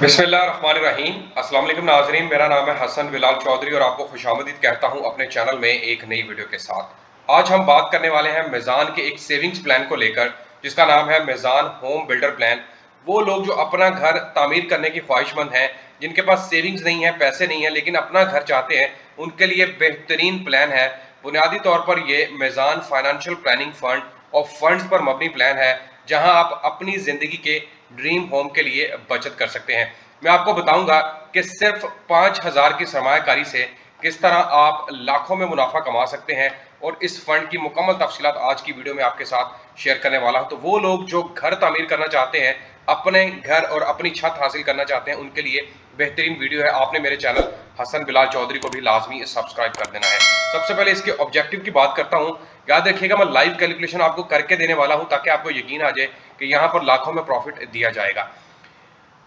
बिस्मिल्लाहिर्रहमानिर्रहीम। अस्सलाम वालेकुम नाज़रीन, मेरा नाम है हसन बिलाल चौधरी और आपको खुशामदीद कहता हूं अपने चैनल में एक नई वीडियो के साथ। आज हम बात करने वाले हैं मीज़ान के एक सेविंग्स प्लान को लेकर, जिसका नाम है मीज़ान होम बिल्डर प्लान। वो लोग जो अपना घर तामीर करने की ख्वाहिशमंद हैं, जिनके पास सेविंग्स नहीं है, पैसे नहीं है, लेकिन अपना घर चाहते हैं, उनके लिए बेहतरीन प्लान है। बुनियादी तौर पर ये मीज़ान फाइनेंशियल प्लानिंग फंड और फंड्स पर मबनी प्लान है, जहां आप अपनी ज़िंदगी के ड्रीम होम के लिए बचत कर सकते हैं। मैं आपको बताऊंगा कि सिर्फ 5,000 की सरमायाकारी से किस तरह आप लाखों में मुनाफा कमा सकते हैं, और इस फंड की मुकम्मल तफसीलात आज की वीडियो में आपके साथ शेयर करने वाला हूं। तो वो लोग जो घर तामीर करना चाहते हैं, अपने घर और अपनी छत हासिल करना चाहते हैं, उनके लिए बेहतरीन वीडियो है। आपने मेरे चैनल हसन बिलाल चौधरी को भी लाजमी सब्सक्राइब कर देना है। सबसे पहले इसके ऑब्जेक्टिव की बात करता हूं। याद रखिएगा, मैं लाइव कैलकुलेशन आपको करके देने वाला हूं ताकि आपको यकीन आ जाए कि यहां पर लाखों में प्रॉफिट दिया जाएगा।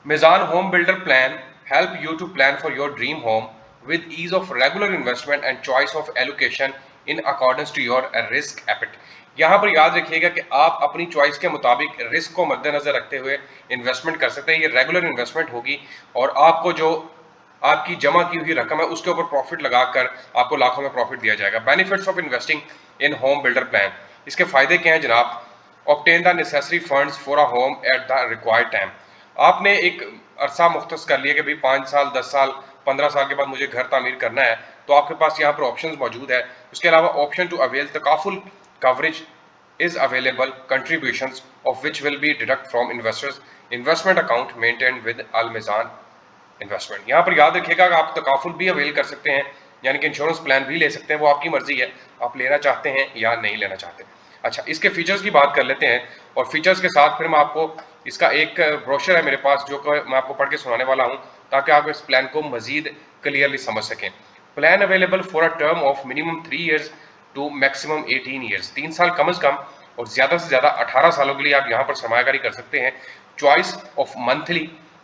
Mizan Home Builder Plan help you to plan for your dream home with ease of regular investment and choice of allocation in accordance to your risk appetite। यहाँ पर याद रखिएगा कि आप अपनी चॉइस के मुताबिक रिस्क को मद्देनजर रखते हुए इन्वेस्टमेंट कर सकते हैं। ये रेगुलर इन्वेस्टमेंट होगी और आपको जो आपकी जमा की हुई रकम है उसके ऊपर प्रॉफिट लगाकर आपको लाखों में प्रॉफिट दिया जाएगा। Benefits of investing in home builder plan, इसके फायदे क्या हैं जनाब? Obtain the necessary funds for a home at the required time. आपने एक अरसा मुख्तस कर लिया कि भाई 5 साल, 10 साल, 15 साल के बाद मुझे घर तामीर करना है, तो आपके पास यहाँ पर ऑप्शंस मौजूद है। उसके अलावा ऑप्शन टू अवेल तकाफुल coverage is available, contributions of which will be deduct from investors investment account maintained with Al Mizan investment. यहाँ पर याद रखिएगा कि आप तकाफुल भी अवेल कर सकते हैं, यानी कि इंश्योरेंस प्लान भी ले सकते हैं। वो आपकी मर्जी है, आप लेना चाहते हैं या नहीं लेना चाहते। अच्छा, इसके फीचर्स की बात कर लेते हैं, और फीचर्स के साथ फिर मैं आपको इसका एक ब्रोशर है मेरे पास जो कि मैं आपको पढ़ के सुनाने वाला हूँ, ताकि आप इस प्लान को मजीद क्लियरली समझ सकें। Plan available for a term of minimum 3 years to maximum 18 years. 3 साल कम अज कम और ज़्यादा से ज़्यादा 18 सालों के लिए आप यहाँ पर सरमायाकारी कर सकते हैं। Choice of monthly,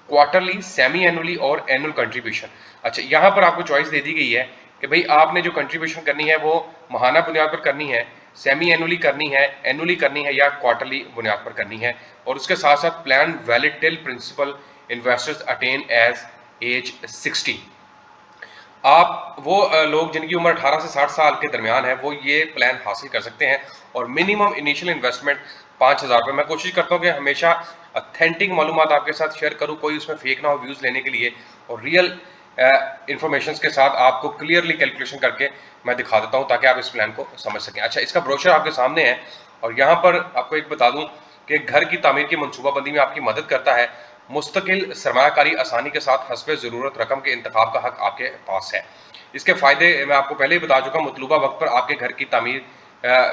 quarterly, semi annually और एनुअल कंट्रीब्यूशन। अच्छा, यहाँ पर आपको चॉइस दे दी गई है कि भाई आपने जो कंट्रीब्यूशन करनी है वो महाना बुनियाद पर करनी है, सेमी एनुअली करनी है, एनुअली करनी है या क्वार्टरली बुनियाद पर करनी है। और उसके साथ साथ plan valid till principal investors attain age age 60। आप वो लोग जिनकी उम्र 18 से 60 साल के दरमियान है, वो ये प्लान हासिल कर सकते हैं। और मिनिमम इनिशियल इन्वेस्टमेंट 5,000 रुपये। मैं कोशिश करता हूँ कि हमेशा ऑथेंटिक मालूमात आपके साथ शेयर करूँ, कोई उसमें फेक ना हो व्यूज़ लेने के लिए, और रियल इंफॉर्मेशन के साथ आपको क्लियरली कैलकुलेशन करके मैं दिखा देता हूँ ताकि आप इस प्लान को समझ सकें। अच्छा, इसका ब्रोशर आपके सामने है, और यहाँ पर आपको एक बता दूँ कि घर की तामीर की मनसूबाबंदी में आपकी मदद करता है। मुस्तकिल सरमायाकारी आसानी के साथ हस्बे ज़रूरत रकम के इंतखाब का हक आपके पास है। इसके फ़ायदे मैं आपको पहले ही बता चुका हूँ। मतलूबा वक्त पर आपके घर की तामीर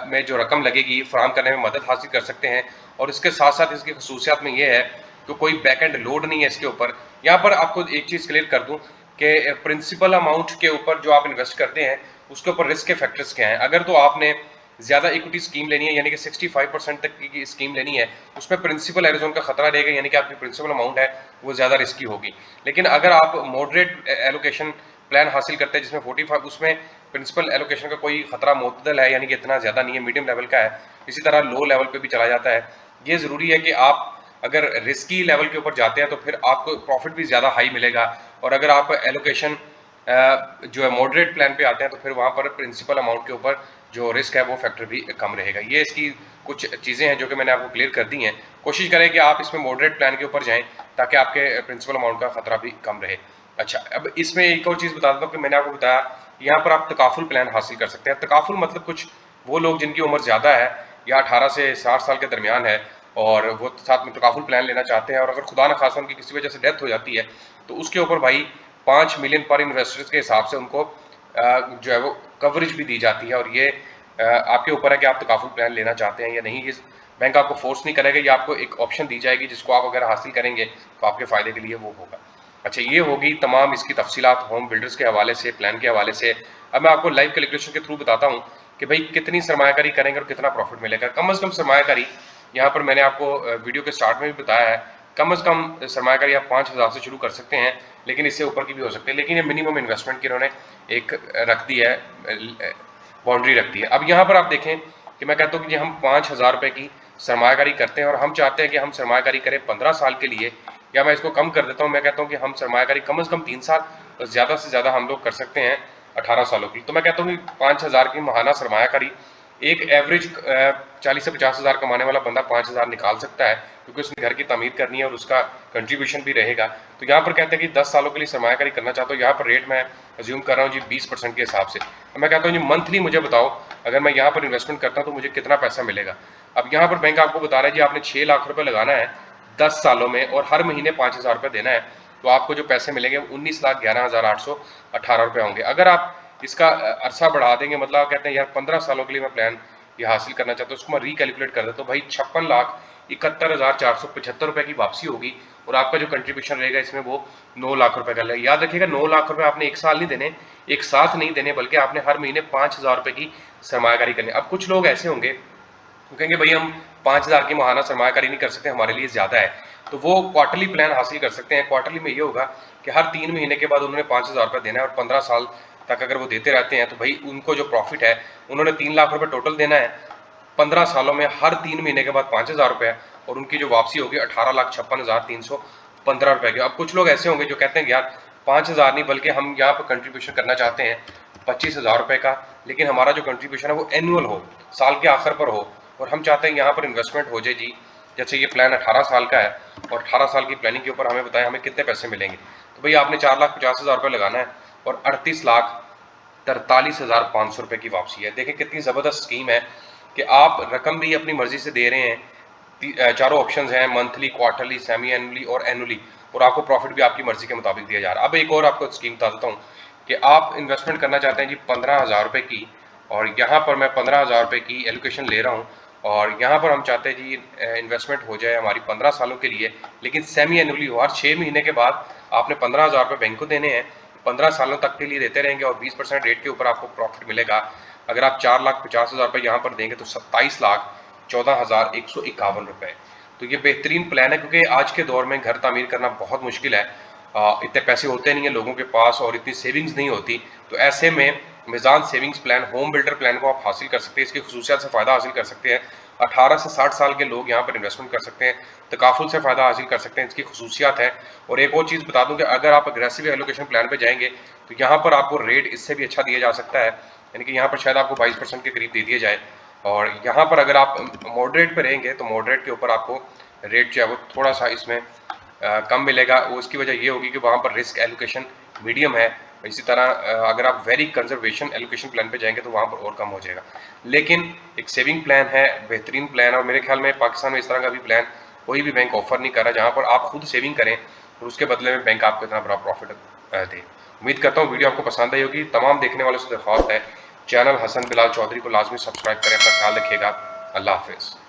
में जो रकम लगेगी फराहम करने में मदद हासिल कर सकते हैं। और इसके साथ साथ इसकी खसूसियात में ये है कि कोई बैक एंड लोड नहीं है इसके ऊपर। यहाँ पर आपको एक चीज़ क्लियर कर दूँ कि प्रिंसिपल अमाउंट के ऊपर जो आप इन्वेस्ट करते हैं उसके ऊपर रिस्क के फैक्टर्स क्या हैं। अगर तो आपने ज़्यादा इक्विटी स्कीम लेनी है, यानी कि 65% तक की स्कीम लेनी है, उसमें प्रिंसिपल एरोजन का खतरा रहेगा, यानी कि आपकी प्रिंसिपल अमाउंट है वो ज़्यादा रिस्की होगी। लेकिन अगर आप मॉडरेट एलोकेशन प्लान हासिल करते हैं जिसमें 45, उसमें प्रिंसिपल एलोकेशन का कोई खतरा मुतदल है, यानी कि इतना ज़्यादा नहीं है, मीडियम लेवल का है। इसी तरह लो लेवल पे भी चला जाता है। ये ज़रूरी है कि आप अगर रिस्की लेवल के ऊपर जाते हैं तो फिर आपको प्रॉफिट भी ज़्यादा हाई मिलेगा, और अगर आप एलोकेशन जो है मॉडरेट प्लान पे आते हैं तो फिर वहाँ पर प्रिंसिपल अमाउंट के ऊपर जो रिस्क है वो फैक्टर भी कम रहेगा। ये इसकी कुछ चीज़ें हैं जो कि मैंने आपको क्लियर कर दी हैं। कोशिश करें कि आप इसमें मॉडरेट प्लान के ऊपर जाएं ताकि आपके प्रिंसिपल अमाउंट का खतरा भी कम रहे। अच्छा, अब इसमें एक और चीज़ बता देता हूँ कि मैंने आपको बताया यहाँ पर आप तकाफुल प्लान हासिल कर सकते हैं। तकाफुल मतलब कुछ वो लोग जिनकी उम्र ज़्यादा है या 18 से 60 साल के दरमियान है, और वो साथ में तकाफुल प्लान लेना चाहते हैं, और अगर खुदा न खासा उनकी किसी वजह से डेथ हो जाती है तो उसके ऊपर भाई 5 मिलियन पर इन्वेस्टर्स के हिसाब से उनको जो है वो कवरेज भी दी जाती है। और ये आपके ऊपर है कि आप तकाफुल प्लान लेना चाहते हैं या नहीं। इस बैंक आपको फोर्स नहीं करेगा, ये आपको एक ऑप्शन दी जाएगी जिसको आप अगर हासिल करेंगे तो आपके फ़ायदे के लिए वो होगा। अच्छा, ये होगी तमाम इसकी तफसीलात होम बिल्डर्स के हवाले से, प्लान के हवाले से। अब मैं आपको लाइव कैलकुलेशन के थ्रू बताता हूँ कि भाई कितनी सरमायाकारी करेंगे और कितना प्रॉफिट मिलेगा। कम अज़ कम सरमायाकारी, यहाँ पर मैंने आपको वीडियो के स्टार्ट में भी बताया है, कम अज़ कम सरमायाकारी आप 5,000 से शुरू कर सकते हैं, लेकिन इससे ऊपर की भी हो सकती है। लेकिन ये मिनिमम इन्वेस्टमेंट की इन्होंने एक रख दी है, बाउंड्री रख दी है। अब यहाँ पर आप देखें कि मैं कहता हूँ कि हम 5,000 रुपये की सरमायाकारी करते हैं, और हम चाहते हैं कि हम सरमायाकारी करें 15 साल के लिए या मैं इसको कम कर देता हूँ, मैं कहता हूँ कि हम सरमायाकारी कम से कम 3 साल और ज़्यादा से ज़्यादा हम लोग कर सकते हैं 18 सालों की। तो मैं कहता हूँ कि 5,000 की माहाना सरमायाकारी एक एवरेज 40 से 50,000 कमाने वाला बंदा 5,000 निकाल सकता है, क्योंकि उसने घर की तमीर करनी है और उसका कंट्रीब्यूशन भी रहेगा। तो यहाँ पर कहते हैं कि 10 सालों के लिए सरमायाकारी करना चाहता हूँ, यहाँ पर रेट मैं अज्यूम कर रहा हूँ जी 20% के हिसाब से। मैं कहता हूँ जी मंथली मुझे बताओ, अगर मैं यहाँ पर इन्वेस्टमेंट करता हूँ तो मुझे कितना पैसा मिलेगा। अब यहाँ पर बैंक आपको बता रहा है जी आपने 6 लाख रुपए लगाना है 10 सालों में और हर महीने 5,000 रुपये देना है, तो आपको जो पैसे मिलेंगे 19,11,818 रुपये होंगे। अगर आप इसका अरसा बढ़ा देंगे, मतलब आप कहते हैं यार 15 सालों के लिए मैं प्लान ये हासिल करना चाहता हूँ, उसको मैं रिकैलकुलेट कर देता हूँ भाई 56,71,475 रुपये की वापसी होगी और आपका जो कंट्रीब्यूशन रहेगा इसमें वो 9 लाख रुपए का लगेगा। याद रखिएगा 9 लाख रुपए आपने एक साल नहीं देने, एक साथ नहीं देने, बल्कि आपने हर महीने 5,000 रुपए की सरमायाकारी करनी। अब कुछ लोग ऐसे होंगे वो कहेंगे भाई हम 5,000 की माहाना सरमायाकारी नहीं कर सकते, हमारे लिए ज़्यादा है, तो वो क्वार्टरली प्लान हासिल कर सकते हैं। क्वार्टरली में ये होगा कि हर 3 महीने के बाद उन्होंने 5,000 रुपये देना है और 15 साल तक अगर वो देते रहते हैं तो भाई उनको जो प्रॉफिट है उन्होंने 3 लाख रुपये टोटल देना है 15 सालों में, हर 3 महीने के बाद 5,000 रुपये, और उनकी जो वापसी होगी 18,56,315 रुपये की। अब कुछ लोग ऐसे होंगे जो कहते हैं यार 5,000 नहीं, बल्कि हम यहाँ पर कंट्रीब्यूशन करना चाहते हैं 25,000 रुपये का, लेकिन हमारा जो कंट्रीब्यूशन है वो एनुअल हो, साल के आखिर पर हो, और हम चाहते हैं यहाँ पर इन्वेस्टमेंट हो जाए जी। जैसे ये प्लान 18 साल का है और 18 साल की प्लानिंग के ऊपर हमें बताएं हमें कितने पैसे मिलेंगे। तो भाई आपने 4,50,000 रुपये लगाना है और 38,43,500 रुपये की वापसी है। देखें कितनी ज़बरदस्त स्कीम है कि आप रकम भी अपनी मर्जी से दे रहे हैं, चारों ऑप्शंस हैं मंथली, क्वार्टरली, सेमी एनुअली और एनुअली, और आपको प्रॉफिट भी आपकी मर्जी के मुताबिक दिया जा रहा है। अब एक और आपको स्कीम बता देता हूँ कि आप इन्वेस्टमेंट करना चाहते हैं जी 15,000 रुपये की, और यहाँ पर मैं 15,000 रुपये की एलोकेशन ले रहा हूँ, और यहाँ पर हम चाहते हैं जी इन्वेस्टमेंट हो जाए हमारी 15 सालों के लिए, लेकिन सेमी एनुअली हो। हर 6 महीने के बाद आपने 15,000 रुपये बैंक को देने हैं, 15 सालों तक के लिए देते रहेंगे और 20% रेट के ऊपर आपको प्रॉफिट मिलेगा। अगर आप 4,50,000 रुपये यहाँ पर देंगे तो 27,14,151 रुपये। तो ये बेहतरीन प्लान है, क्योंकि आज के दौर में घर तामीर करना बहुत मुश्किल है, इतने पैसे होते नहीं है लोगों के पास और इतनी सेविंग्स नहीं होती। तो ऐसे में Meezan savings plan, home builder plan को आप हासिल कर सकते हैं, इसकी खसूसियात से फ़ायदा हासिल कर सकते हैं। 18 से 60 साल के लोग यहाँ पर इन्वेस्टमेंट कर सकते हैं, तकाफुल से फ़ायदा हासिल कर सकते हैं, इसकी खसूसियात है। और एक और चीज़ बता दूँ कि अगर आप अग्रेसिव एलोकेशन प्लान पे जाएंगे तो यहाँ पर आपको रेट इससे भी अच्छा दिया जा सकता है, यानी कि यहाँ पर शायद आपको 22% के करीब दे दिया जाए। और यहाँ पर अगर आप मॉडरेट पे रहेंगे तो मॉडरेट के ऊपर आपको रेट जो है वो थोड़ा सा इसमें कम मिलेगा। वो उसकी वजह ये होगी कि वहाँ पर रिस्क एलोकेशन मीडियम है। इसी तरह अगर आप वेरी कंजर्वेशन एलोकेशन प्लान पे जाएंगे तो वहाँ पर और कम हो जाएगा। लेकिन एक सेविंग प्लान है, बेहतरीन प्लान है, और मेरे ख्याल में पाकिस्तान में इस तरह का भी प्लान कोई भी बैंक ऑफर नहीं कर रहा जहाँ पर आप खुद सेविंग करें और उसके बदले में बैंक आपको इतना बड़ा प्रॉफिट दे। उम्मीद करता हूँ वीडियो आपको पसंद आई होगी। तमाम देखने वालों से दरख्वास्त है चैनल हसन बिलाल चौधरी को लाजमी सब्सक्राइब करें। अपना ख्याल रखिएगा। अल्लाह हाफिज़।